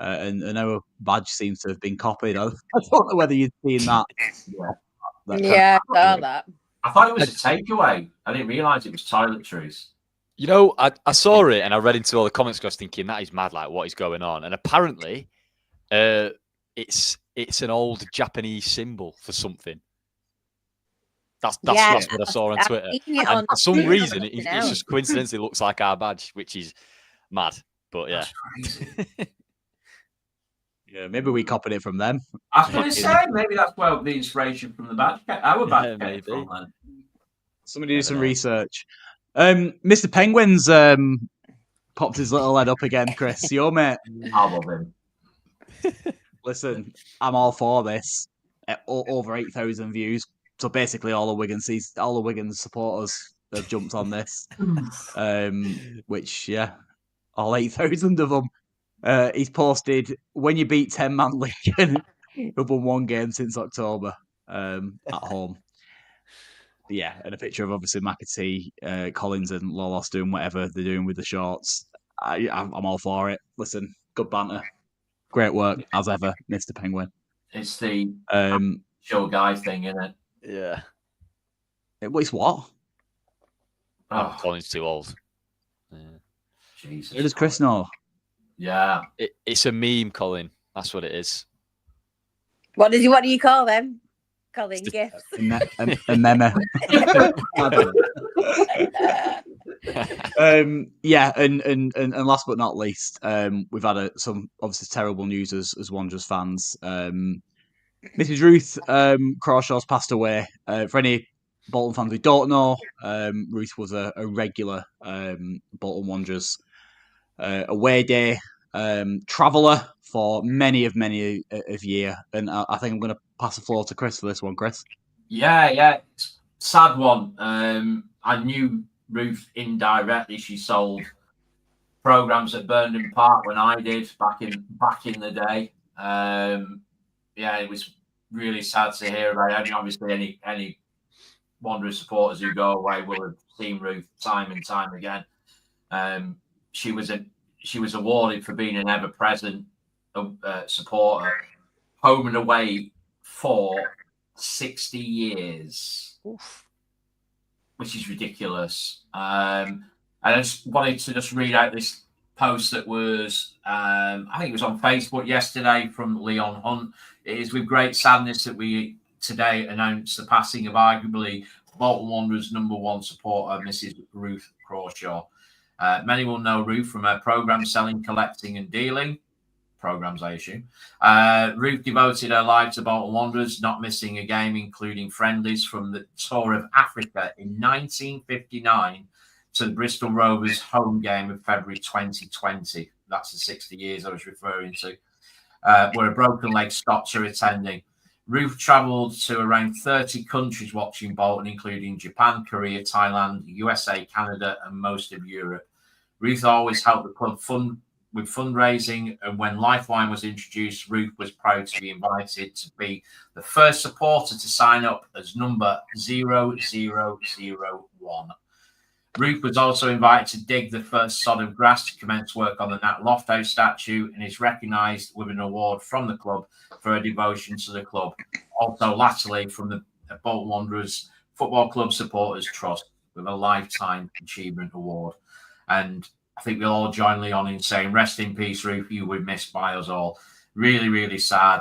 And our badge seems to have been copied. I don't know whether you'd seen that. I saw that. I thought it was a takeaway. I didn't realise it was toiletries. I saw it and I read into all the comments, because I was thinking, that is mad, like, what is going on? And apparently, it's an old Japanese symbol for something. That's what I saw on Twitter. And for some reason, it just coincidentally looks like our badge, which is mad. But yeah. That's crazy. Yeah, maybe we copied it from them. I was going to say, maybe that's where the inspiration from the badge, our badge came from. Then. Somebody do some research. Mr. Penguin's popped his little head up again, Chris. Your mate. I love him. Listen, I'm all for this. Over 8,000 views. So basically, all the Wigan supporters have jumped on this. Which, yeah, all 8,000 of them. He's posted, when you beat 10-man Lincoln, we've won one game since October at home. Yeah, and a picture of obviously McAtee, Collins, and Lolos doing whatever they're doing with the shorts. I'm all for it. Listen, good banter. Great work, as ever, Mr. Penguin. It's the show guy thing, isn't it? Yeah. It's what? Collins too old. Yeah. Jesus. Who does Chris know? Yeah. It's a meme, Colin. That's what it is. What do you call them? Colin gifts. A meme. Yeah, and last but not least, we've had some obviously terrible news as Wanderers fans. Mrs. Ruth Crawshaw's passed away. For any Bolton fans who don't know, Ruth was a regular Bolton Wanderers away day traveller for many of year. And I think I'm going to pass the floor to Chris for this one, Chris. Yeah. Sad one. I knew Ruth indirectly. She sold programs at Burnham Park when I did back in the day. Yeah, it was really sad to hear about it. I mean, obviously, any Wanderers supporters who go away will have seen Ruth time and time again. She was awarded for being an ever-present supporter, home and away for 60 years, which is ridiculous. And I just wanted to read out this post that was, I think it was on Facebook yesterday from Leon Hunt. It is with great sadness that we today announce the passing of arguably Bolton Wanderers' #1 supporter, Mrs. Ruth Crawshaw. Many will know Ruth from her program Selling, Collecting and Dealing. Programs, I assume. Ruth devoted her life to Bolton Wanderers, not missing a game, including friendlies from the Tour of Africa in 1959 to the Bristol Rovers home game of February 2020. That's the 60 years I was referring to, where a broken leg stopped her attending. Ruth travelled to around 30 countries watching Bolton, including Japan, Korea, Thailand, USA, Canada, and most of Europe. Ruth always helped the club with fundraising, and when Lifeline was introduced, Ruth was proud to be invited to be the first supporter to sign up as number 0001. Ruth was also invited to dig the first sod of grass to commence work on the Nat Lofthouse statue, and is recognised with an award from the club for her devotion to the club. Also, latterly, from the Bolton Wanderers Football Club Supporters Trust with a Lifetime Achievement Award. And I think we'll all join Leon in saying, rest in peace, Ruth. You were missed by us all. Really, really sad.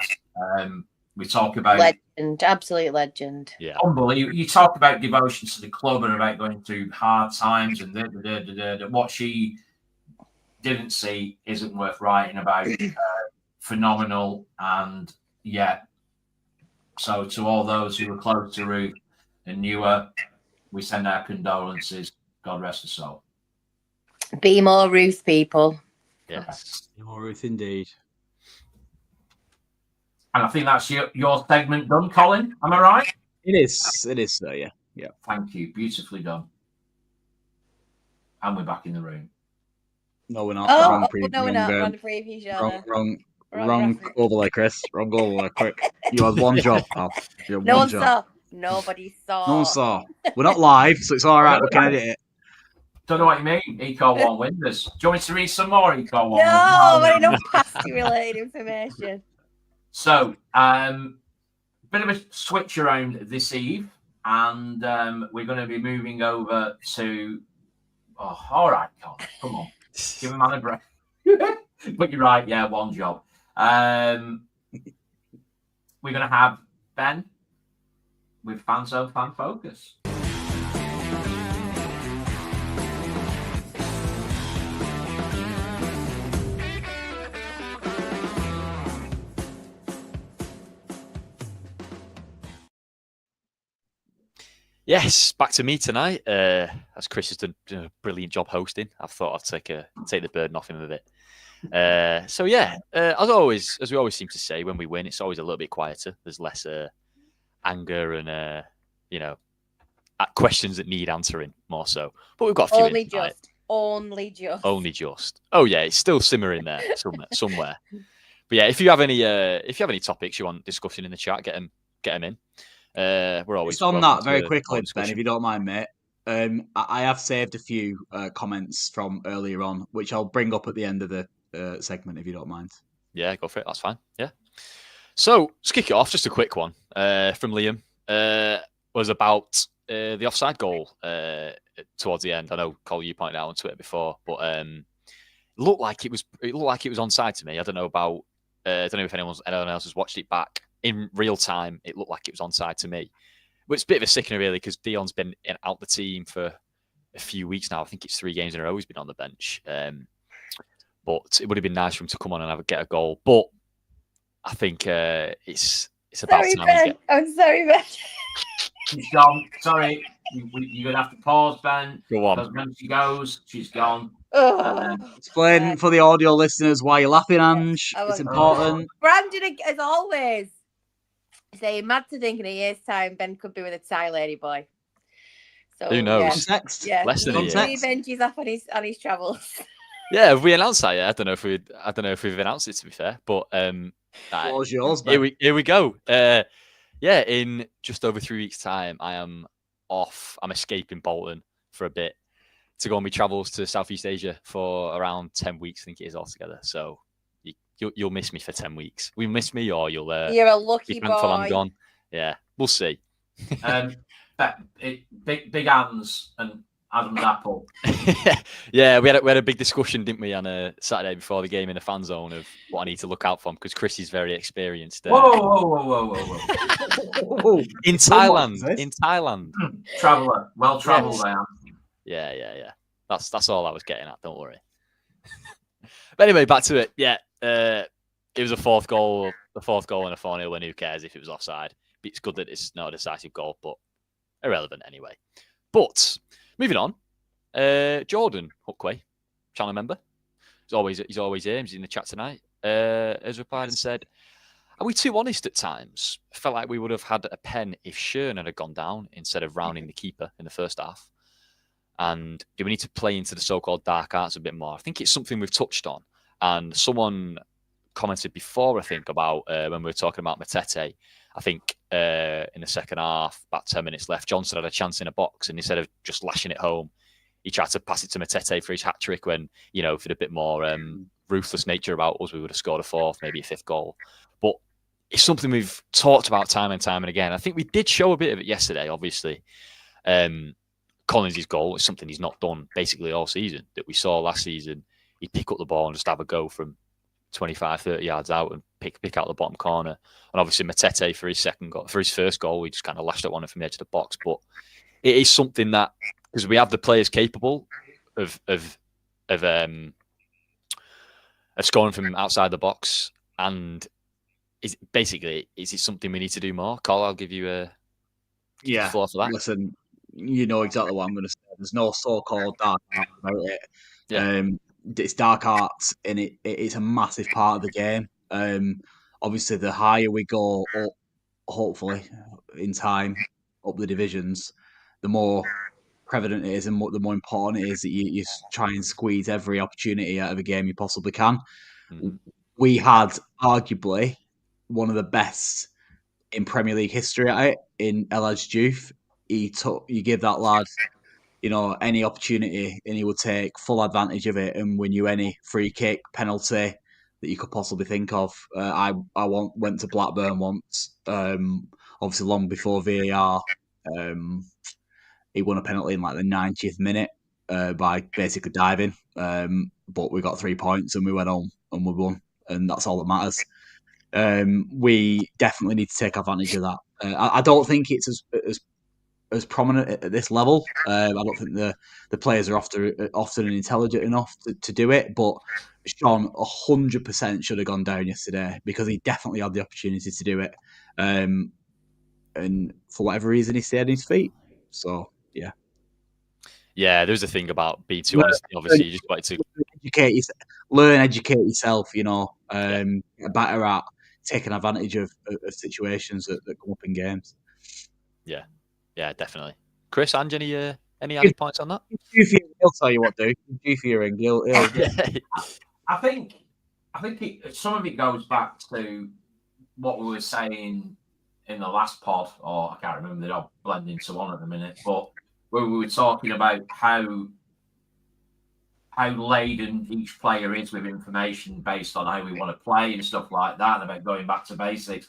We talk about legend, absolute legend. Yeah, unbelievable. You talk about devotion to the club and about going through hard times and what she didn't see isn't worth writing about. Phenomenal, and yeah. So to all those who were close to Ruth and knew her, we send our condolences. God rest her soul. Be more Ruth, people. Yes, Be more Ruth indeed. And I think that's your segment done, Colin. Am I right? It is, sir. Yeah. Thank you. Beautifully done. And we're back in the room. No, we're not. Oh, no, we're not. We're on the preview show. Wrong overlay, Chris. Wrong overlay. Quick. You had one job, pal. No one saw. Nobody saw. No one saw. We're not live, so it's all right. We can edit it. Don't know what you mean. Eco1 Windows. Do you want me to read some more Eco1? No, but no pasty related information. So, bit of a switch around this eve, and we're going to be moving over to. Oh, all right, Colin. Come on, give him a break. But you're right. Yeah, one job. We're going to have Ben with Fanzone Fan Focus. Yes, back to me tonight. As Chris has done a brilliant job hosting, I thought I'd take the burden off him a bit. As we always seem to say, when we win, it's always a little bit quieter. There's less anger and questions that need answering more so. But we've got a few only just. Oh yeah, it's still simmering there somewhere. But yeah, if you have any topics you want discussing in the chat, get them in. We're always just on that very quickly, Ben, if you don't mind, mate. I have saved a few comments from earlier on, which I'll bring up at the end of the segment, if you don't mind. Yeah, go for it. That's fine. Yeah. So let's kick it off. Just a quick one from Liam. Was about the offside goal towards the end. I know, Cole, you pointed out on Twitter before, but it looked like it was onside to me. I don't know if anyone else has watched it back in real time. It looked like it was onside to me. But it's a bit of a sickener, really, because Dion's been out the team for a few weeks now. I think it's 3 games in a row he's been on the bench. But it would have been nice for him to come on and get a goal. But I think it's about time. Ben. I'm sorry, Ben. She's gone. Sorry, you're gonna have to pause, Ben. Go on. Because when she goes, she's gone. Explain for the audio listeners why you're laughing, Ange. It's important. Brandon, as always, saying mad to think in a year's time Ben could be with a Thai lady boy. So who knows? What's next? Yeah, less than a year. Benji's off on his travels. Yeah, have we announced that yet? I don't know if we've announced it, to be fair. But What's yours, Ben? Here we go. In just over 3 weeks' time, I am off. I'm escaping Bolton for a bit to go on my travels to Southeast Asia for around 10 weeks, I think it is altogether. So you'll miss me for 10 weeks. Will you miss me, or you'll you're a lucky boy. I'm gone. Yeah, we'll see. Big hands and Adam's apple. Yeah, we had a big discussion, didn't we, on a Saturday before the game in the fan zone of what I need to look out for, because Chris is very experienced. Whoa. In Thailand. Traveller. Well travelled, I am. Yeah. That's all I was getting at, don't worry. But anyway, back to it. Yeah, it was a fourth goal and a 4-0 win. Who cares if it was offside? It's good that it's not a decisive goal, but irrelevant anyway. But moving on, Jordan Hookway, channel member, he's always here. He's in the chat tonight. Has replied and said, "Are we too honest at times? I felt like we would have had a pen if Schürrle had gone down instead of rounding the keeper in the first half. And do we need to play into the so-called dark arts a bit more? I think it's something we've touched on. And someone commented before, I think, about when we were talking about Matete. I think in the second half, about 10 minutes left, Johnson had a chance in a box, and instead of just lashing it home, he tried to pass it to Matete for his hat-trick when, if it had a bit more ruthless nature about us, we would have scored a 4th, maybe a 5th goal. But it's something we've talked about time and time and again. I think we did show a bit of it yesterday, obviously. Collins' goal is something he's not done basically all season, that we saw last season. He'd pick up the ball and just have a go from 25, 30 yards out and pick out the bottom corner. And obviously Matete for his first goal, he just kind of lashed at one from the edge of the box. But it is something that, because we have the players capable of scoring from outside the box, and is it something we need to do more? Carl, I'll give you a floor for that. Listen, you know exactly what I'm going to say. There's no so-called dark art about it. Yeah. It's dark arts, and it's a massive part of the game. Obviously, the higher we go up, hopefully, in time, up the divisions, the more prevalent it is, and the more important it is that you try and squeeze every opportunity out of a game you possibly can. Mm-hmm. We had arguably one of the best in Premier League history at it in El Hadji Diouf. You give that lad, any opportunity, and he would take full advantage of it and win you any free kick, penalty that you could possibly think of. I went to Blackburn once, obviously long before VAR. He won a penalty in like the 90th minute by basically diving, but we got 3 points and we went home and we won, and that's all that matters. We definitely need to take advantage of that. I don't think it's as prominent at this level. I don't think the players are often intelligent enough to do it. But Sean 100% should have gone down yesterday because he definitely had the opportunity to do it. And for whatever reason, he stayed on his feet. So, yeah. Yeah, there's a thing about being too honest. Obviously, you just wanted to educate yourself, get better at taking advantage of situations that come up in games. Yeah, definitely. Chris, Ange, any added points on that? He'll tell you what to do. Due for your ring. He'll I think some of it goes back to what we were saying in the last pod, or I can't remember, they're all blending into one at the minute, but where we were talking about how laden each player is with information based on how we want to play and stuff like that, and about going back to basics.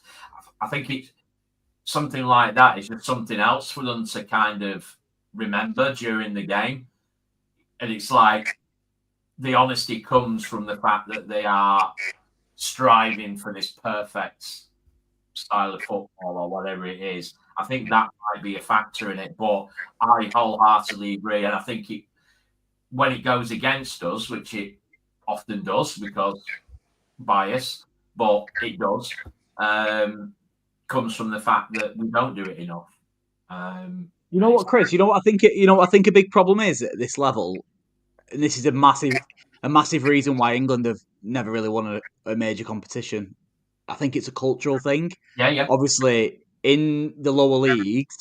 I think it's something like that is just something else for them to kind of remember during the game. And it's like the honesty comes from the fact that they are striving for this perfect style of football or whatever it is. I think that might be a factor in it, but I wholeheartedly agree. And I think when it goes against us, which it often does because bias, but it does, comes from the fact that we don't do it enough. You know what, Chris? You know what I think? I think a big problem is at this level, and this is a massive reason why England have never really won a major competition. I think it's a cultural thing. Yeah. Obviously, in the lower leagues,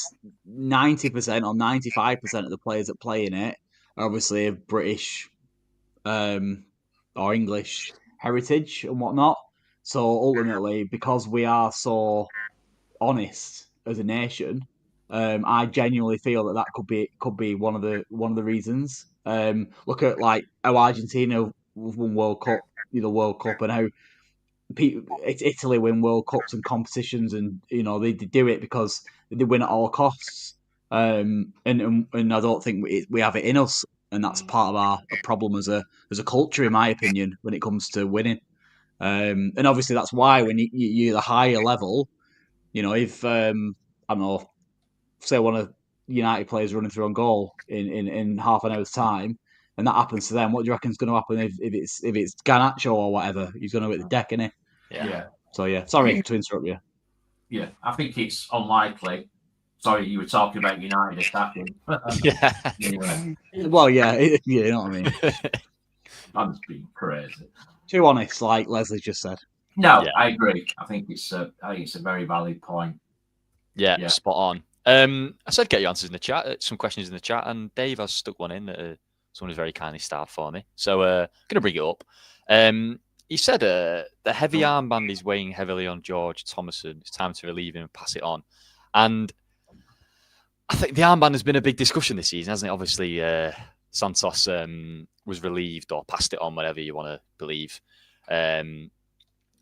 90% or 95% of the players that play in it are obviously of British or English heritage and whatnot. So ultimately, because we are so honest as a nation, I genuinely feel that could be one of the reasons. Look at like how Argentina won World Cup, World Cup, and how Italy win World Cups and competitions, and they do it because they win at all costs. And I don't think we have it in us, and that's part of our problem as a culture, in my opinion, when it comes to winning. And obviously that's why when you're the higher level, if I don't know, say one of United players running through on goal in half an hour's time, and that happens to them, what do you reckon is going to happen if it's Garnacho or whatever? He's going to hit the deck, isn't he? Yeah. So yeah, sorry to interrupt you. Yeah, I think it's unlikely. Sorry, you were talking about United attacking. Yeah. Anyway. Well, yeah, you know what I mean. I'm just being crazy. Too honest, like Leslie just said. No, Yeah. I agree. I think it's a very valid point. Yeah, spot on. I said get your answers in the chat, some questions in the chat, and Dave has stuck one in that someone who's very kindly starred for me. So I'm going to bring it up. He said the heavy armband is weighing heavily on George Thomason. It's time to relieve him and pass it on. And I think the armband has been a big discussion this season, hasn't it? Obviously, Santos was relieved or passed it on, whatever you want to believe. And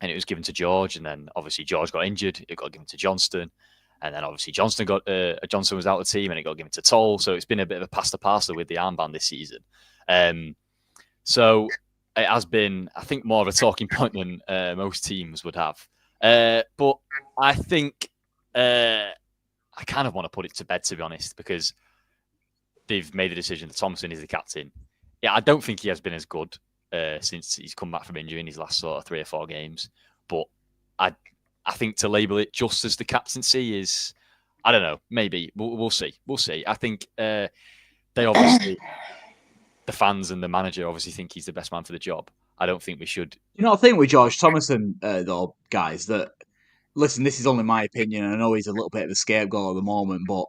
it was given to George, and then obviously George got injured. It got given to Johnston. And then obviously Johnston was out of the team, and it got given to Toll. So it's been a bit of a pasta parcel with the armband this season. So it has been, I think, more of a talking point than most teams would have. But I think I kind of want to put it to bed, to be honest, because they've made the decision that Thompson is the captain. Yeah, I don't think he has been as good since he's come back from injury in his last sort of 3 or 4 games. But I think to label it just as the captaincy is, I don't know, maybe. We'll see. We'll see. I think they obviously, the fans and the manager obviously think he's the best man for the job. I don't think we should. You know, I think with George Thomason, though, guys, that, listen, this is only my opinion. I know he's a little bit of a scapegoat at the moment, but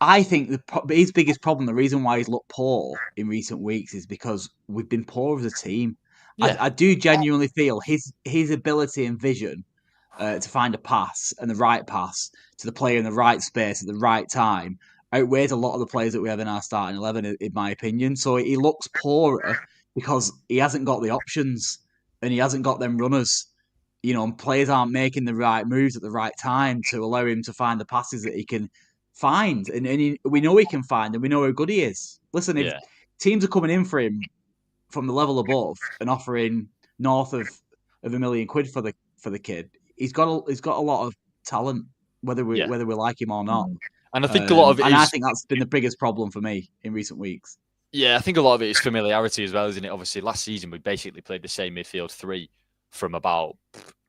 I think his biggest problem, the reason why he's looked poor in recent weeks, is because we've been poor as a team. Yeah. I do genuinely feel his ability and vision to find a pass and the right pass to the player in the right space at the right time outweighs a lot of the players that we have in our starting 11, in my opinion. So he looks poorer because he hasn't got the options and he hasn't got them runners. And players aren't making the right moves at the right time to allow him to find the passes that he can find. And we know he can find, and we know how good he is. Listen, if teams are coming in for him from the level above and offering north of £1 million for the kid, he's got a lot of talent, whether we like him or not. And I think a lot of it and is... I think that's been the biggest problem for me in recent weeks. Yeah, I think a lot of it is familiarity as well, isn't it? Obviously, last season we basically played the same midfield three from about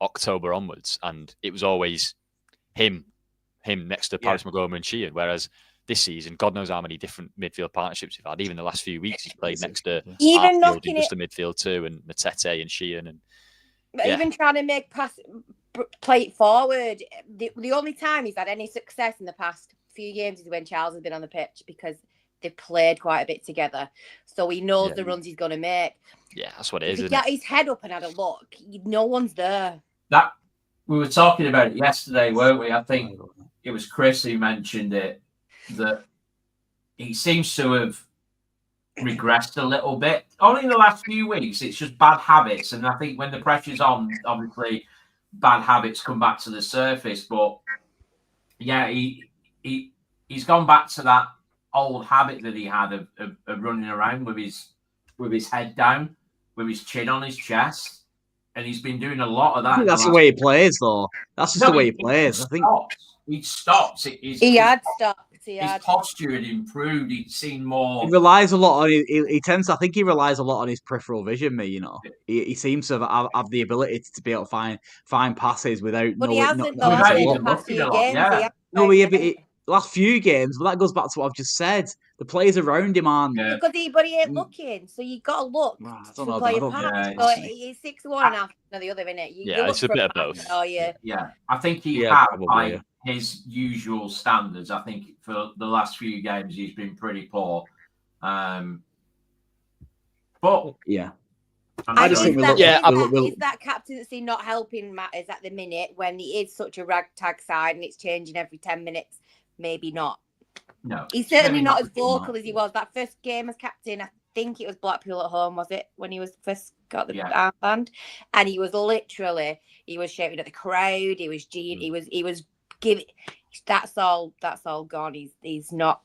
October onwards, and it was always him next to Paris Maguire and Sheehan. Whereas this season, God knows how many different midfield partnerships we've had. Even the last few weeks, he's played next to even knocking just the midfield too, and Matete and Sheehan, and even trying to make play it forward. The only time he's had any success in the past few games is when Charles has been on the pitch, because they've played quite a bit together, so he knows the runs he's going to make. Yeah, that's what it is. If he got his head up and had a look, no one's there. That we were talking about it yesterday, weren't we? I think it was Chris who mentioned it, that he seems to have regressed a little bit. Only in the last few weeks, it's just bad habits, and I think when the pressure's on, obviously bad habits come back to the surface. But yeah, he's gone back to that old habit that he had of running around with his head down, with his chin on his chest, and he's been doing a lot of that. I think that's the way he plays, though. That's just the way he plays. I think he stops. He had stopped. His posture had improved. He'd seen more. He relies a lot on. He tends. I think he relies a lot on his peripheral vision. He seems to have the ability to be able to find passes without. But he hasn't. Last few games, but that goes back to what I've just said. The players around him aren't. Yeah. Because he ain't looking, so you got to look to play a pass. So he's 6-1 and half to the other, innit? It's a bit of both. Oh yeah. Yeah, I think he had like his usual standards. I think for the last few games he's been pretty poor. But yeah. I just think is that captaincy not helping matters at the minute when he is such a ragtag side and it's changing every 10 minutes? Maybe not. No. He's certainly not as vocal as he was. That first game as captain, I think it was Blackpool at home, was it? When he was first got the armband. And he was shouting at the crowd. He was giving. That's all gone. He's not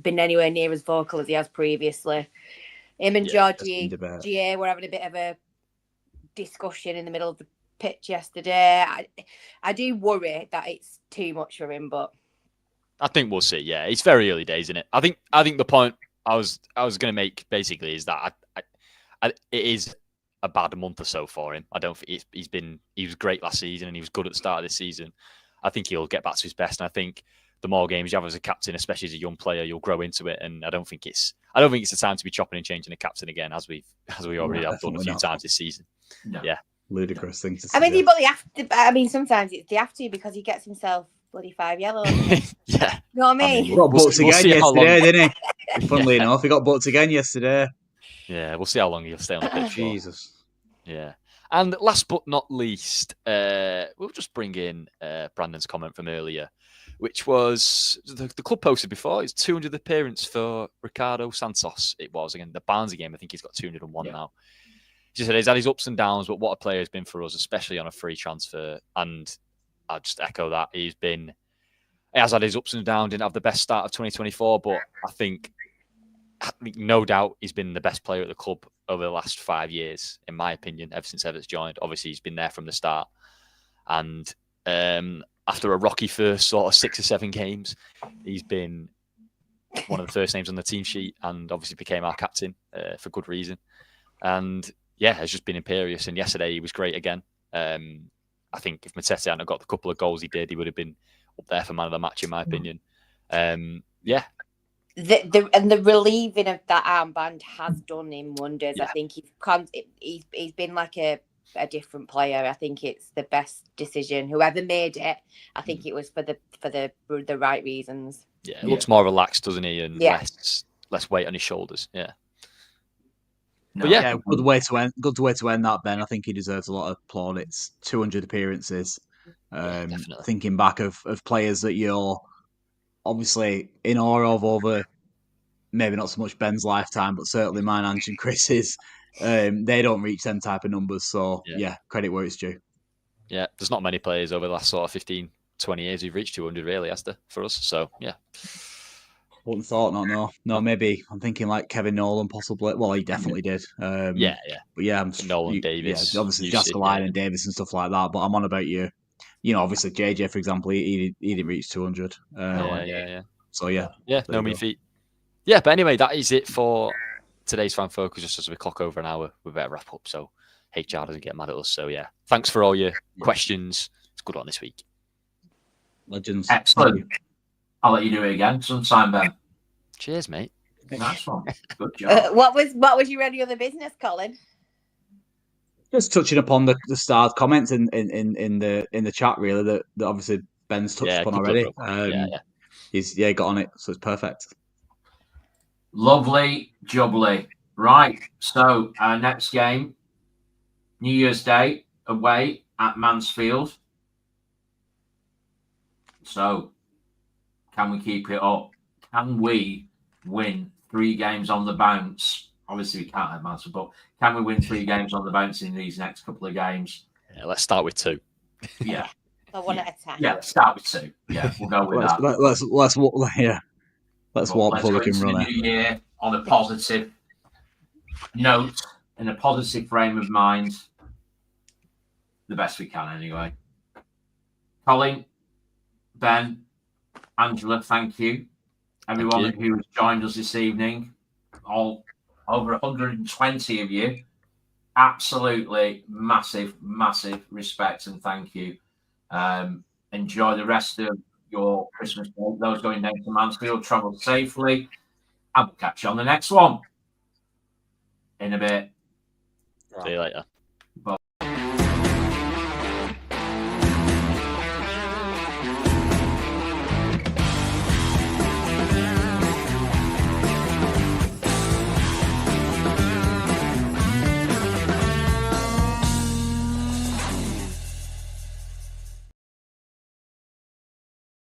been anywhere near as vocal as he has previously. Him and Georgie GA were having a bit of a discussion in the middle of the pitch yesterday. I do worry that it's too much for him, but I think we'll see. Yeah, it's very early days, isn't it? I think the point I was going to make basically is that it is a bad month or so for him. I don't think he was great last season and he was good at the start of this season. I think he'll get back to his best, and I think the more games you have as a captain, especially as a young player, you'll grow into it. And I don't think it's the time to be chopping and changing a captain again, as we already have done a few times this season. No. Yeah, ludicrous thing to say. I mean, but sometimes they have to because he gets himself bloody 5 yellows. Yeah, you know what I mean? He got booked again yesterday, didn't he? Funnily enough, he got booked again yesterday. Yeah, we'll see how long he'll stay on the pitch. Jesus. Yeah. And last but not least, we'll just bring in Brandon's comment from earlier, which was the club posted before. It's 200th appearance for Ricardo Santos. It was again the Barnsley game. I think he's got 201 now. He said he's had his ups and downs, but what a player he's been for us, especially on a free transfer. And I just echo that. He has had his ups and downs. Didn't have the best start of 2024, but I think no doubt he's been the best player at the club over the last 5 years, in my opinion, ever since Evert's joined. Obviously, he's been there from the start. And after a rocky first sort of 6 or 7 games, he's been one of the first names on the team sheet and obviously became our captain for good reason. And yeah, has just been imperious. And yesterday he was great again. I think if Matete hadn't got the couple of goals he did, he would have been up there for man of the match, in my opinion. Yeah. The relieving of that armband has done him wonders. Yeah. I think he's been like a different player. I think it's the best decision. Whoever made it, I think it was for the right reasons. Yeah, it looks more relaxed, doesn't he? And less weight on his shoulders. Yeah. But good way to end that, Ben. I think he deserves a lot of plaudits. 200 appearances. Thinking back of players that you're obviously in awe of over maybe not so much Ben's lifetime, but certainly mine, Ange and Chris's. They don't reach them type of numbers. So credit where it's due. Yeah, there's not many players over the last sort of 15, 20 years who've reached 200 really, has there, for us? So yeah. Wouldn't thought no. Maybe I'm thinking like Kevin Nolan possibly. Well, he definitely did. But yeah, Nolan, Davis, obviously Jasper Line and Davis and stuff like that. But I'm on about your obviously JJ, for example, he didn't reach 200. Yeah. So yeah, no mean feat. Yeah, but anyway, that is it for today's Fan Focus. Just as we clock over an hour, we better wrap up so HR doesn't get mad at us. So yeah, thanks for all your questions. It's a good one this week. Legends. Excellent. I'll let you do it again sometime, Ben. Cheers, mate. Nice one. Good job. What was your any other business, Colin? Just touching upon the starred comments in the chat, really, that obviously Ben's touched upon already. He's got on it, so it's perfect. Lovely jubbly. Right. So our next game, New Year's Day, away at Mansfield. So can we keep it up? Can we win 3 games on the bounce? Obviously, we can't at Mansfield, but can we win 3 games on the bounce in these next couple of games? Yeah, let's start with 2. Yeah. So one at a time. Yeah, let's start with 2. Yeah, we'll go with that. Let's walk before we can run it. New year on a positive note, in a positive frame of mind, the best we can anyway. Colin, Ben, Angela, thank you. Everyone who has joined us this evening, all over 120 of you, absolutely massive respect and thank you. Enjoy the rest of your Christmas break. Those going down to Mansfield, travel safely, and we'll catch you on the next one in a bit. See you later.